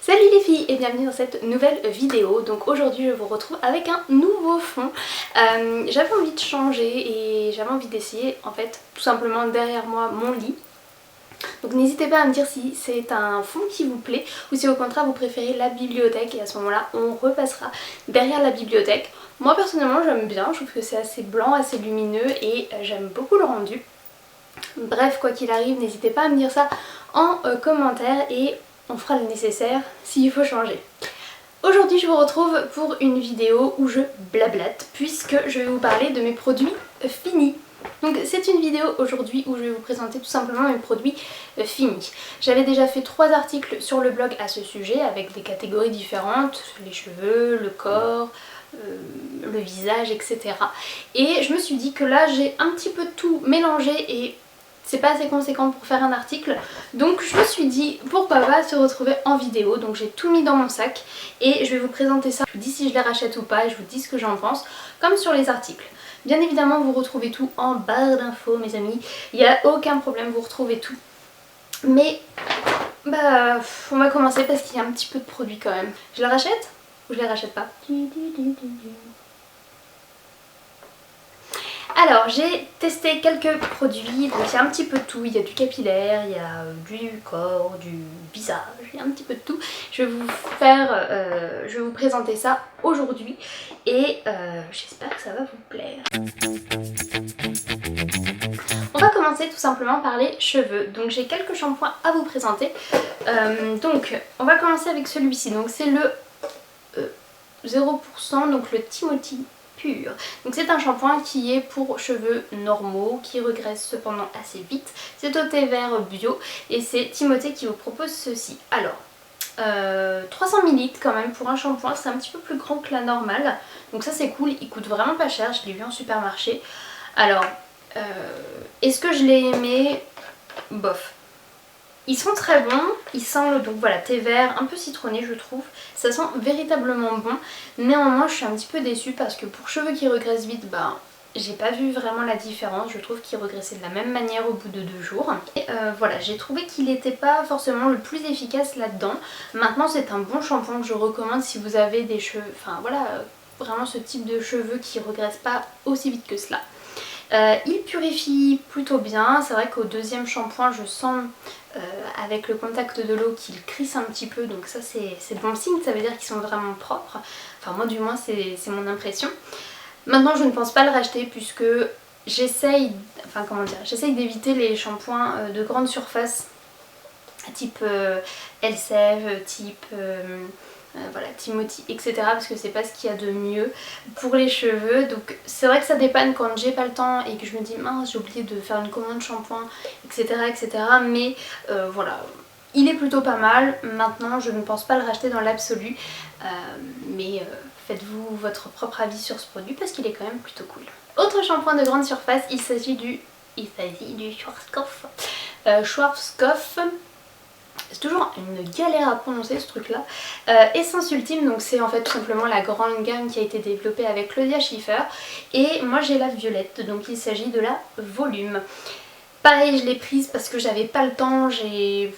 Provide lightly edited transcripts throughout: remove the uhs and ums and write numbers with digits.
Salut les filles et bienvenue dans cette nouvelle vidéo. Donc aujourd'hui je vous retrouve avec un nouveau fond. J'avais envie de changer et j'avais envie d'essayer en fait tout simplement derrière moi mon lit. Donc n'hésitez pas à me dire si c'est un fond qui vous plaît ou si au contraire vous préférez la bibliothèque, et à ce moment-là on repassera derrière la bibliothèque. Moi personnellement j'aime bien, je trouve que c'est assez blanc, assez lumineux et j'aime beaucoup le rendu. Bref, quoi qu'il arrive, n'hésitez pas à me dire ça en commentaire et on fera le nécessaire s'il faut changer. Aujourd'hui je vous retrouve pour une vidéo où je blablate puisque je vais vous parler de mes produits finis. Donc c'est une vidéo aujourd'hui où je vais vous présenter tout simplement mes produits finis. J'avais déjà fait 3 articles sur le blog à ce sujet avec des catégories différentes, les cheveux, le corps, le visage, etc. Et je me suis dit que là j'ai un petit peu tout mélangé et c'est pas assez conséquent pour faire un article, donc je me suis dit pourquoi pas se retrouver en vidéo. Donc j'ai tout mis dans mon sac et je vais vous présenter ça. Je vous dis si je les rachète ou pas et je vous dis ce que j'en pense, comme sur les articles. Bien évidemment vous retrouvez tout en barre d'infos mes amis, il n'y a aucun problème, vous retrouvez tout. Mais bah on va commencer parce qu'il y a un petit peu de produits quand même. Je les rachète ou je les rachète pas? Alors j'ai testé quelques produits, donc il y a un petit peu de tout, il y a du capillaire, il y a du corps, du visage, il y a un petit peu de tout. Je vais vous présenter ça aujourd'hui et j'espère que ça va vous plaire. On va commencer tout simplement par les cheveux, donc j'ai quelques shampoings à vous présenter. Donc on va commencer avec celui-ci, donc c'est le 0%, donc le Timothy Pur. Donc c'est un shampoing qui est pour cheveux normaux, qui regresse cependant assez vite. C'est au thé vert bio et c'est Timothée qui vous propose ceci. Alors 300 ml quand même pour un shampoing, c'est un petit peu plus grand que la normale. Donc ça c'est cool, il coûte vraiment pas cher, je l'ai vu en supermarché. Alors est-ce que je l'ai aimé? Bof. Ils sont très bons, ils sentent donc voilà thé vert, un peu citronné je trouve, ça sent véritablement bon. Néanmoins je suis un petit peu déçue parce que pour cheveux qui regressent vite, ben j'ai pas vu vraiment la différence, je trouve qu'ils regressaient de la même manière au bout de 2 jours. Et voilà, j'ai trouvé qu'il n'était pas forcément le plus efficace là-dedans. Maintenant c'est un bon shampoing que je recommande si vous avez des cheveux, enfin voilà, vraiment ce type de cheveux qui regressent pas aussi vite que cela. Il purifie plutôt bien, c'est vrai qu'au deuxième shampoing je sens avec le contact de l'eau qu'il crisse un petit peu, donc ça c'est bon signe, ça veut dire qu'ils sont vraiment propres, enfin moi du moins c'est mon impression. Maintenant je ne pense pas le racheter puisque j'essaye d'éviter les shampoings de grande surface type Elseve, type voilà, Timothy, etc. parce que c'est pas ce qu'il y a de mieux pour les cheveux. Donc c'est vrai que ça dépanne quand j'ai pas le temps et que je me dis mince j'ai oublié de faire une commande shampoing, etc. Mais voilà, il est plutôt pas mal. Maintenant je ne pense pas le racheter dans l'absolu, mais faites-vous votre propre avis sur ce produit parce qu'il est quand même plutôt cool. Autre shampoing de grande surface, il s'agit du Schwarzkopf. Schwarzkopf, c'est toujours une galère à prononcer ce truc là. Essence Ultime, donc c'est en fait tout simplement la grande gamme qui a été développée avec Claudia Schiffer. Et moi j'ai la violette, donc il s'agit de la volume. Pareil, je l'ai prise parce que j'avais pas le temps, j'ai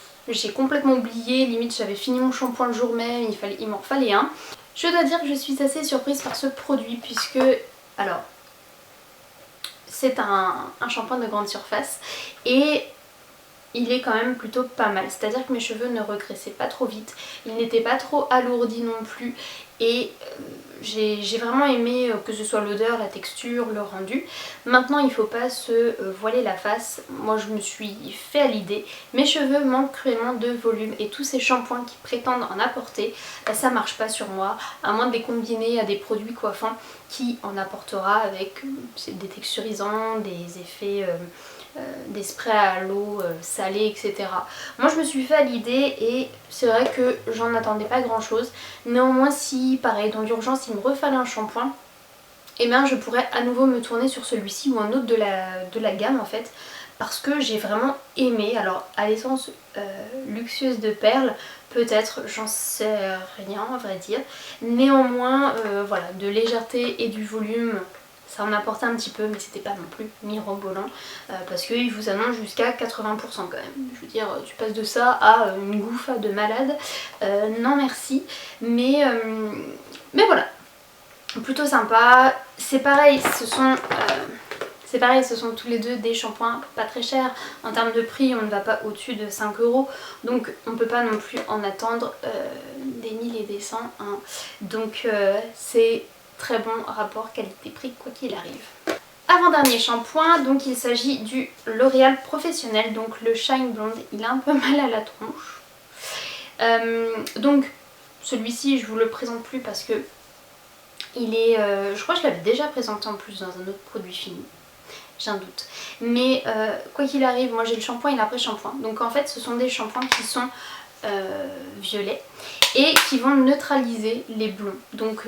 complètement oublié, limite j'avais fini mon shampoing le jour même, il m'en fallait un. Je dois dire que je suis assez surprise par ce produit puisque, alors, c'est un shampoing de grande surface et il est quand même plutôt pas mal, c'est-à-dire que mes cheveux ne regressaient pas trop vite, ils n'étaient pas trop alourdis non plus et j'ai vraiment aimé que ce soit l'odeur, la texture, le rendu. Maintenant il ne faut pas se voiler la face, moi je me suis fait à l'idée, mes cheveux manquent cruellement de volume et tous ces shampoings qui prétendent en apporter, ça marche pas sur moi, à moins de les combiner à des produits coiffants qui en apportera avec des texturisants, des effets des sprays à l'eau salée, etc. Moi je me suis fait à l'idée et c'est vrai que j'en attendais pas grand chose. Néanmoins si pareil dans l'urgence il me refallait un shampoing, et bien je pourrais à nouveau me tourner sur celui-ci ou un autre de la gamme en fait, parce que j'ai vraiment aimé. Alors à l'essence luxueuse de perles peut-être, j'en sais rien à vrai dire. Néanmoins voilà, de légèreté et du volume Ça en apportait un petit peu, mais c'était pas non plus mirobolant parce qu'ils vous annoncent jusqu'à 80% quand même. Je veux dire, tu passes de ça à une gouffe de malade. Non merci. Mais voilà, plutôt sympa. C'est pareil, ce sont tous les deux des shampoings pas très chers. En termes de prix, on ne va pas au-dessus de 5 €. Donc on ne peut pas non plus en attendre des 1000 et des 100. Hein. Donc c'est très bon rapport qualité-prix quoi qu'il arrive. Avant-dernier shampoing, donc il s'agit du L'Oréal Professionnel, donc le Shine Blonde. Il a un peu mal à la tronche. Donc celui-ci je vous le présente plus parce que il est, je crois que je l'avais déjà présenté en plus dans un autre produit fini. J'ai un doute. Mais quoi qu'il arrive, moi j'ai le shampoing et l'après-shampoing. Donc en fait ce sont des shampoings qui sont violets et qui vont neutraliser les blonds. Donc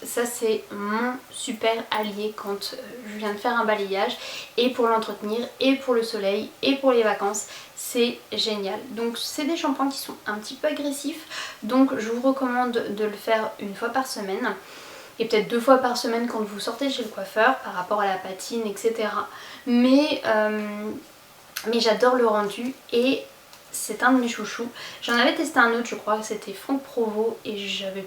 ça c'est mon super allié quand je viens de faire un balayage, et pour l'entretenir, et pour le soleil, et pour les vacances. C'est génial. Donc c'est des shampoings qui sont un petit peu agressifs. Donc je vous recommande de le faire une fois par semaine. Et peut-être 2 fois par semaine quand vous sortez chez le coiffeur par rapport à la patine, etc. Mais j'adore le rendu et c'est un de mes chouchous. J'en avais testé un autre, je crois que c'était Franck Provo, et j'avais...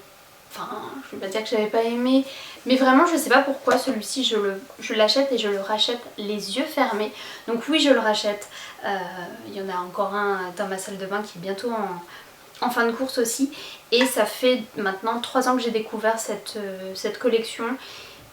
Enfin, je vais pas dire que j'avais pas aimé, mais vraiment je sais pas pourquoi celui-ci je l'achète et je le rachète les yeux fermés. Donc oui, je le rachète. Il y en a encore un dans ma salle de bain qui est bientôt en fin de course aussi, et ça fait maintenant 3 ans que j'ai découvert cette collection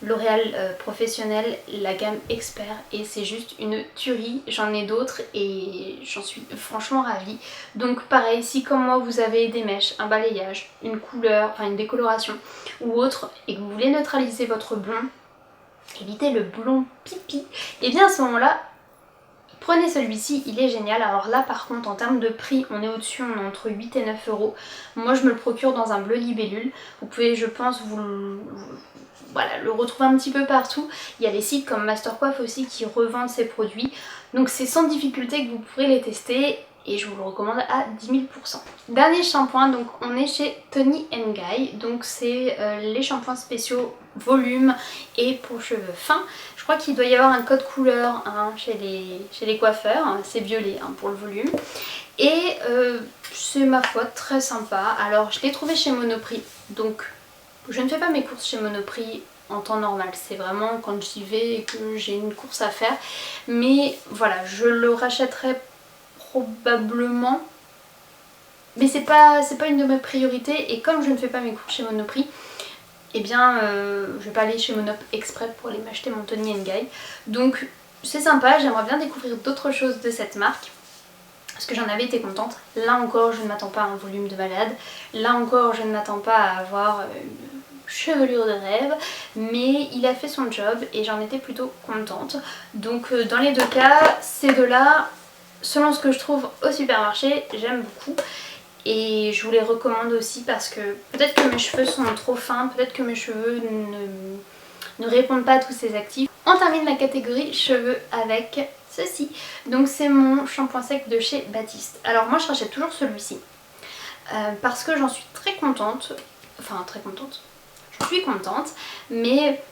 L'Oréal Professionnel, la gamme Expert, et c'est juste une tuerie. J'en ai d'autres et j'en suis franchement ravie. Donc pareil, si comme moi vous avez des mèches, un balayage, une couleur, enfin une décoloration ou autre, et que vous voulez neutraliser votre blond, éviter le blond pipi, et bien à ce moment-là, prenez celui-ci, il est génial. Alors là par contre en termes de prix, on est au-dessus, on est entre 8 et 9 €. Moi je me le procure dans un bleu libellule. Vous pouvez, je pense, voilà, le retrouver un petit peu partout. Il y a des sites comme Mastercoif aussi qui revendent ces produits. Donc c'est sans difficulté que vous pourrez les tester et je vous le recommande à 10 000 %. Dernier shampoing, donc on est chez Toni Guy. Donc c'est les shampoings spéciaux volume et pour cheveux fins. Je crois qu'il doit y avoir un code couleur hein, chez les coiffeurs. C'est violet hein, pour le volume. Et c'est ma foi très sympa. Alors je l'ai trouvé chez Monoprix. Donc je ne fais pas mes courses chez Monoprix en temps normal, c'est vraiment quand j'y vais et que j'ai une course à faire. Mais voilà, je le rachèterai probablement, mais c'est pas une de mes priorités. Et comme je ne fais pas mes courses chez Monoprix, eh bien je vais pas aller chez Monop exprès pour aller m'acheter mon Toni Guy. Donc c'est sympa, j'aimerais bien découvrir d'autres choses de cette marque, parce que j'en avais été contente. Là encore je ne m'attends pas à un volume de malade, là encore je ne m'attends pas à avoir une chevelure de rêve, mais il a fait son job et j'en étais plutôt contente. Donc dans les deux cas, ces deux là, selon ce que je trouve au supermarché, j'aime beaucoup. Et je vous les recommande aussi parce que peut-être que mes cheveux sont trop fins, peut-être que mes cheveux ne répondent pas à tous ces actifs. On termine la catégorie cheveux avec ceci. Donc c'est mon shampoing sec de chez Baptiste. Alors moi je rachète toujours celui-ci parce que j'en suis très contente. Enfin très contente. Je suis contente, mais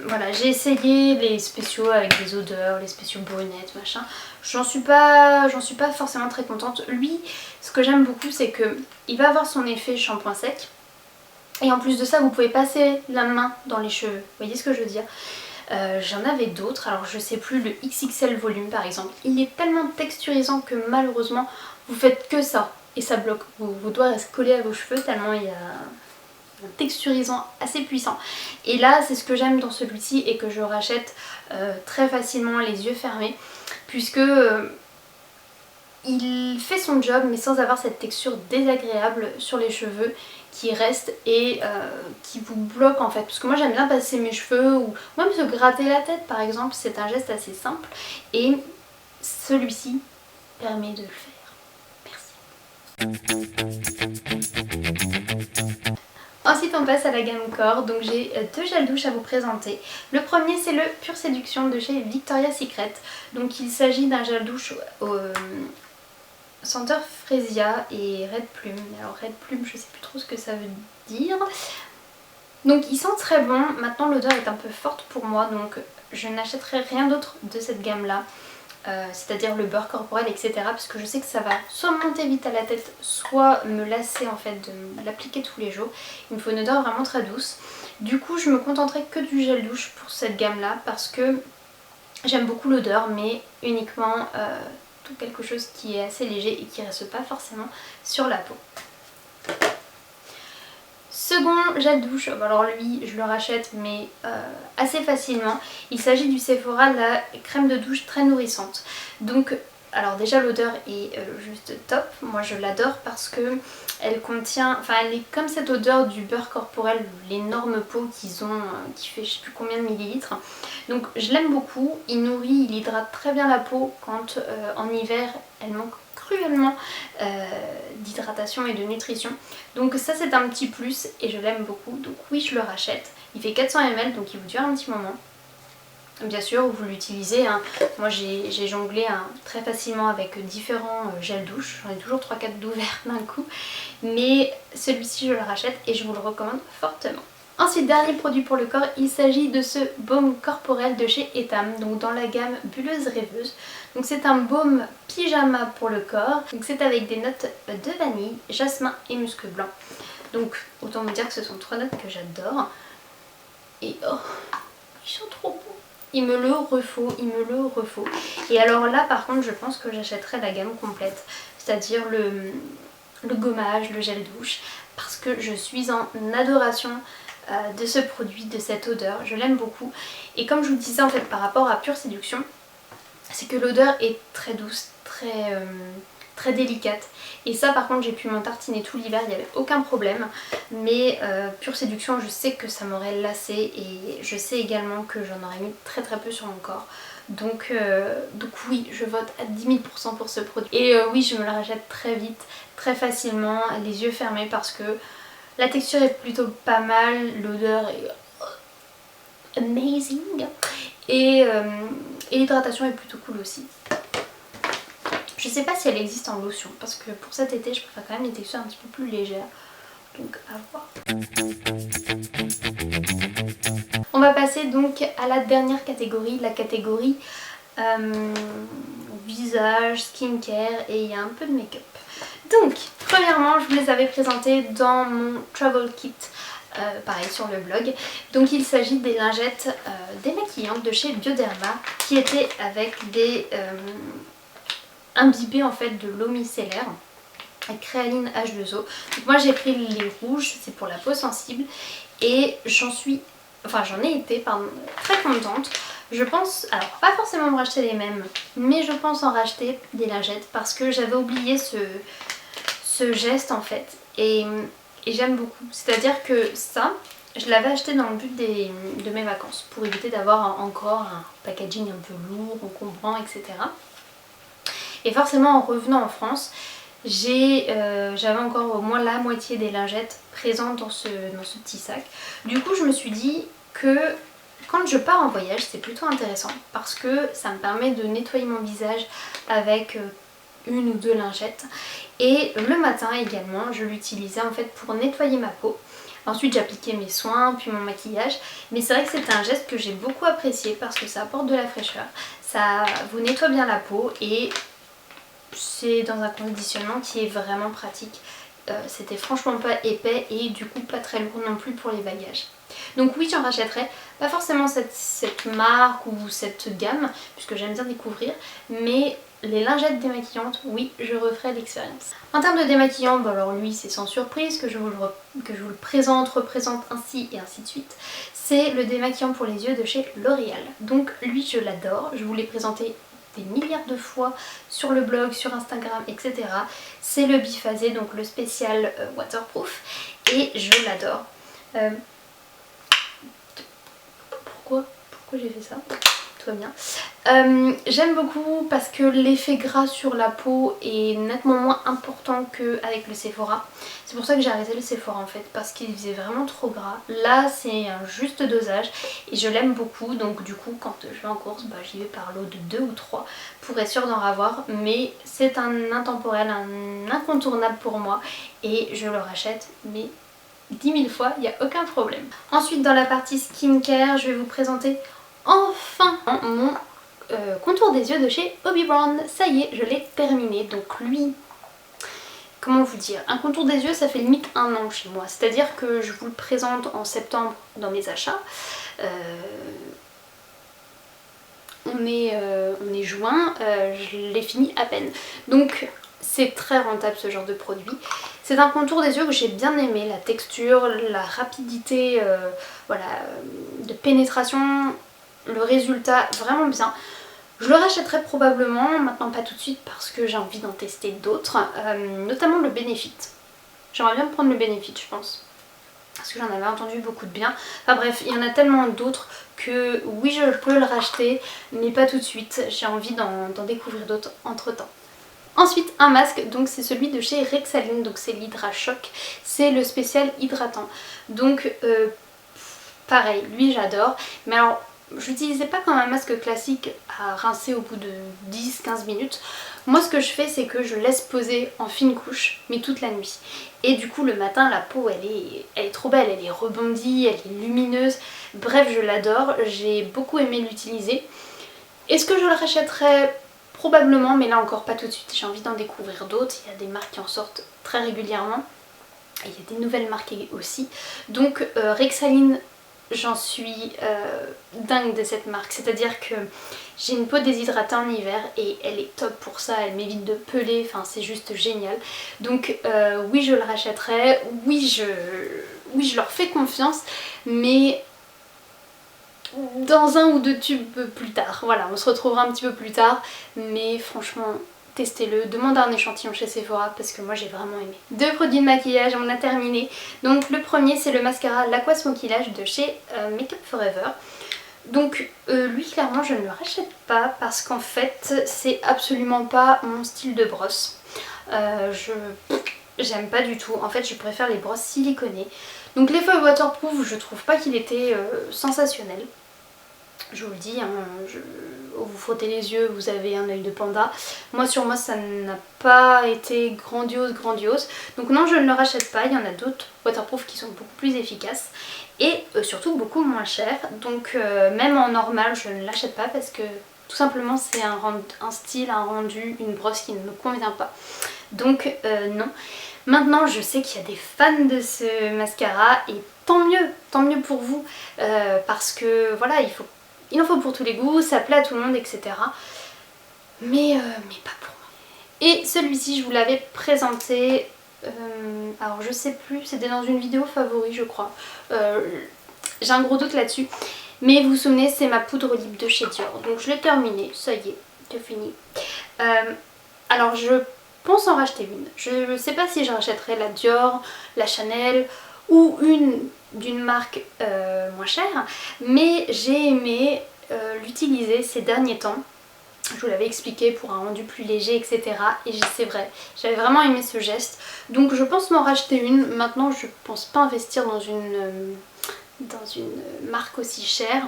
voilà, j'ai essayé les spéciaux avec des odeurs, les spéciaux brunettes, machin. J'en suis pas forcément très contente. Lui, ce que j'aime beaucoup, c'est que il va avoir son effet shampoing sec. Et en plus de ça, vous pouvez passer la main dans les cheveux. Vous voyez ce que je veux dire? J'en avais d'autres, alors je sais plus, le XXL volume par exemple. Il est tellement texturisant que malheureusement, vous faites que ça. Et ça bloque. Vos doigts restent collés à vos cheveux tellement il y a un texturisant assez puissant. Et là c'est ce que j'aime dans celui-ci et que je rachète très facilement les yeux fermés, puisque il fait son job mais sans avoir cette texture désagréable sur les cheveux qui reste et qui vous bloque en fait. Parce que moi j'aime bien passer mes cheveux ou même se gratter la tête par exemple, c'est un geste assez simple et celui-ci permet de le faire. Merci. Ensuite on passe à la gamme corps, donc j'ai 2 gels douche à vous présenter. Le premier c'est le Pure Séduction de chez Victoria's Secret. Donc il s'agit d'un gel douche au senteur Freesia et Red Plume. Alors Red Plume je sais plus trop ce que ça veut dire. Donc il sent très bon, maintenant l'odeur est un peu forte pour moi, donc je n'achèterai rien d'autre de cette gamme là. C'est-à-dire le beurre corporel, etc. Parce que je sais que ça va soit monter vite à la tête, soit me lasser en fait de l'appliquer tous les jours. Il me faut une odeur vraiment très douce. Du coup je me contenterai que du gel douche pour cette gamme là parce que j'aime beaucoup l'odeur, mais uniquement quelque chose qui est assez léger et qui ne reste pas forcément sur la peau. Second gel douche, alors lui je le rachète mais assez facilement. Il s'agit du Sephora, la crème de douche très nourrissante. Donc alors déjà l'odeur est juste top, moi je l'adore parce que elle contient, enfin elle est comme cette odeur du beurre corporel, l'énorme pot qu'ils ont qui fait je sais plus combien de millilitres. Donc je l'aime beaucoup, il nourrit, il hydrate très bien la peau quand en hiver elle manque cruellement d'hydratation et de nutrition. Donc ça c'est un petit plus et je l'aime beaucoup, donc oui je le rachète. Il fait 400 ml donc il vous dure un petit moment. Bien sûr vous l'utilisez, hein. Moi j'ai jonglé très facilement avec différents gels douche, j'en ai toujours 3-4 d'ouverts d'un coup, mais celui-ci je le rachète et je vous le recommande fortement. Ensuite, dernier produit pour le corps, il s'agit de ce baume corporel de chez Etam, donc dans la gamme Bulleuse Rêveuse. Donc c'est un baume pyjama pour le corps, donc c'est avec des notes de vanille, jasmin et musc blanc. Donc autant vous dire que ce sont 3 notes que j'adore. Et oh, ils sont trop beaux. Il me le refaut, il me le refaut. Et alors là par contre je pense que j'achèterai la gamme complète, c'est-à-dire le gommage, le gel douche, parce que je suis en adoration de ce produit, de cette odeur, je l'aime beaucoup. Et comme je vous disais en fait par rapport à Pure Séduction, c'est que l'odeur est très douce, très délicate. Et ça par contre j'ai pu m'en tartiner tout l'hiver, il n'y avait aucun problème. Mais Pure Séduction je sais que ça m'aurait lassé et je sais également que j'en aurais mis très peu sur mon corps. Donc oui, je vote à 10 000% pour ce produit. Et oui, je me le rachète très vite, très facilement, les yeux fermés parce que la texture est plutôt pas mal, l'odeur est amazing et l'hydratation est plutôt cool aussi. Je sais pas si elle existe en lotion parce que pour cet été je préfère quand même les textures un petit peu plus légères. Donc à voir. On va passer donc à la dernière catégorie, la catégorie visage, skincare et il y a un peu de make-up. Donc premièrement je vous les avais présentés dans mon travel kit, pareil sur le blog. Donc il s'agit des lingettes démaquillantes de chez Bioderma qui étaient avec des imbibés en fait de l'eau micellaire avec créaline H2O. Donc moi j'ai pris les rouges, c'est pour la peau sensible et j'en ai été très contente. Je pense, alors pas forcément me racheter les mêmes, mais je pense en racheter des lingettes parce que j'avais oublié ce geste en fait et j'aime beaucoup. C'est-à-dire que ça, je l'avais acheté dans le but de mes vacances pour éviter d'avoir encore un packaging un peu lourd, encombrant, etc. Et forcément en revenant en France, j'avais encore au moins la moitié des lingettes présentes dans ce petit sac. Du coup je me suis dit que quand je pars en voyage c'est plutôt intéressant parce que ça me permet de nettoyer mon visage avec une ou deux lingettes. Et le matin également je l'utilisais en fait pour nettoyer ma peau. Ensuite j'appliquais mes soins puis mon maquillage, mais c'est vrai que c'est un geste que j'ai beaucoup apprécié parce que ça apporte de la fraîcheur, ça vous nettoie bien la peau et c'est dans un conditionnement qui est vraiment pratique. C'était franchement pas épais et du coup pas très lourd non plus pour les bagages. Donc oui j'en rachèterai, pas forcément cette marque ou cette gamme puisque j'aime bien découvrir, mais les lingettes démaquillantes, oui je referai l'expérience. En termes de démaquillant, bon alors lui c'est sans surprise que je vous le présente, représente ainsi et ainsi de suite. C'est le démaquillant pour les yeux de chez L'Oréal. Donc lui je l'adore, je vous l'ai présenté des milliards de fois sur le blog, sur Instagram, etc. C'est le biphasé, donc le spécial waterproof et je l'adore. Pourquoi j'ai fait ça? Tout va bien. J'aime beaucoup parce que l'effet gras sur la peau est nettement moins important qu'avec le Sephora. C'est pour ça que j'ai arrêté le Sephora en fait, parce qu'il faisait vraiment trop gras. Là c'est un juste dosage et je l'aime beaucoup, donc du coup quand je vais en course j'y vais par lot de 2 ou 3 pour être sûre d'en avoir, mais c'est un intemporel, un incontournable pour moi et je le rachète mais 10 000 fois, il n'y a aucun problème. Ensuite dans la partie skincare, je vais vous présenter enfin mon contour des yeux de chez Bobbi Brown. Ça y est, je l'ai terminé. Donc lui, comment vous dire, un contour des yeux ça fait limite 1 an chez moi. C'est-à-dire que je vous le présente en septembre dans mes achats. On est juin, je l'ai fini à peine. Donc c'est très rentable ce genre de produit. C'est un contour des yeux que j'ai bien aimé, la texture, la rapidité voilà, de pénétration, le résultat vraiment bien. Je le rachèterai probablement, maintenant pas tout de suite parce que j'ai envie d'en tester d'autres, notamment le Benefit. J'aimerais bien prendre le Benefit je pense. Parce que j'en avais entendu beaucoup de bien. Enfin bref, il y en a tellement d'autres que oui je peux le racheter, mais pas tout de suite. J'ai envie d'en découvrir d'autres entre temps. Ensuite un masque, donc c'est celui de chez Rexaline, donc c'est l'Hydra Shock. C'est le spécial hydratant. Donc pareil, lui j'adore. Mais alors je l'utilisais pas comme un masque classique à rincer au bout de 10-15 minutes. Moi ce que je fais c'est que je laisse poser en fine couche mais toute la nuit. Et du coup le matin la peau elle est trop belle, elle est rebondie, elle est lumineuse. Bref je l'adore, j'ai beaucoup aimé l'utiliser. Est-ce que je le rachèterai? Probablement, mais là encore pas tout de suite. J'ai envie d'en découvrir d'autres, il y a des marques qui en sortent très régulièrement. Et il y a des nouvelles marques aussi. Donc Rexaline, j'en suis dingue de cette marque, c'est-à-dire que j'ai une peau déshydratée en hiver et elle est top pour ça, elle m'évite de peler, enfin c'est juste génial. Donc oui je le rachèterai, oui je leur fais confiance, mais dans 1 ou 2 tubes plus tard. Voilà, on se retrouvera un petit peu plus tard, mais franchement testez-le, demandez un échantillon chez Sephora parce que moi j'ai vraiment aimé. 2 produits de maquillage, on a terminé. Donc le premier c'est le mascara l'Aqua Smoky Lash de chez Make Up Forever. Donc lui clairement je ne le rachète pas parce qu'en fait c'est absolument pas mon style de brosse. J'aime pas du tout, en fait je préfère les brosses siliconées. Donc l'effet waterproof je trouve pas qu'il était sensationnel. Je vous le dis, hein, vous frottez les yeux, vous avez un œil de panda. Moi sur moi ça n'a pas été grandiose. Donc non je ne le rachète pas, il y en a d'autres waterproof qui sont beaucoup plus efficaces. Et surtout beaucoup moins cher. Donc même en normal je ne l'achète pas parce que tout simplement c'est un style, un rendu, une brosse qui ne me convient pas. Donc non. Maintenant je sais qu'il y a des fans de ce mascara et tant mieux pour vous. Parce que voilà, il en faut pour tous les goûts, ça plaît à tout le monde, etc. Mais pas pour moi. Et celui-ci, je vous l'avais présenté, alors je sais plus, c'était dans une vidéo favori je crois. J'ai un gros doute là-dessus. Mais vous vous souvenez, c'est ma poudre lip de chez Dior. Donc je l'ai terminée, ça y est, c'est fini. Alors je pense en racheter une. Je ne sais pas si je rachèterai la Dior, la Chanel ou une d'une marque moins chère, mais j'ai aimé l'utiliser ces derniers temps. Je vous l'avais expliqué pour un rendu plus léger, etc. Et c'est vrai, j'avais vraiment aimé ce geste. Donc je pense m'en racheter une. Maintenant je pense pas investir dans une marque aussi chère.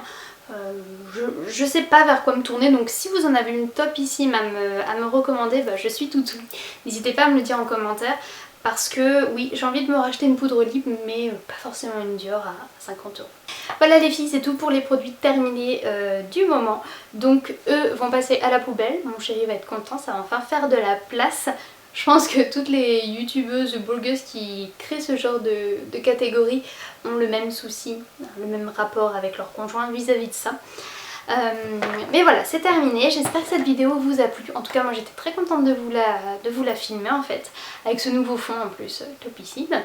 Je sais pas vers quoi me tourner, donc si vous en avez une top ici à me recommander, bah, je suis toute oui. N'hésitez pas à me le dire en commentaire. Parce que oui, j'ai envie de me racheter une poudre lip, mais pas forcément une Dior à 50 €. Voilà les filles, c'est tout pour les produits terminés du moment. Donc eux vont passer à la poubelle, mon chéri va être content, ça va enfin faire de la place. Je pense que toutes les youtubeuses ou blogueuses qui créent ce genre de catégorie ont le même souci, le même rapport avec leur conjoint vis-à-vis de ça. Mais voilà, c'est terminé, j'espère que cette vidéo vous a plu. En tout cas moi j'étais très contente de vous la filmer en fait, avec ce nouveau fond en plus, topissime.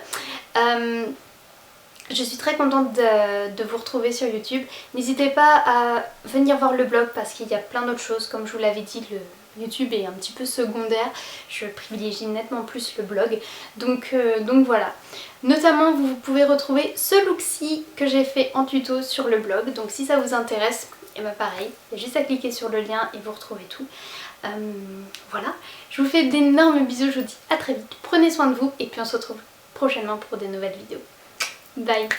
Je suis très contente de vous retrouver sur YouTube. N'hésitez pas à venir voir le blog parce qu'il y a plein d'autres choses, comme je vous l'avais dit, le YouTube est un petit peu secondaire, je privilégie nettement plus le blog, donc voilà. Notamment vous pouvez retrouver ce look-ci que j'ai fait en tuto sur le blog, donc si ça vous intéresse, et bah pareil, il y a juste à cliquer sur le lien et vous retrouvez tout. Voilà, je vous fais d'énormes bisous, je vous dis à très vite, prenez soin de vous et puis on se retrouve prochainement pour des nouvelles vidéos. Bye!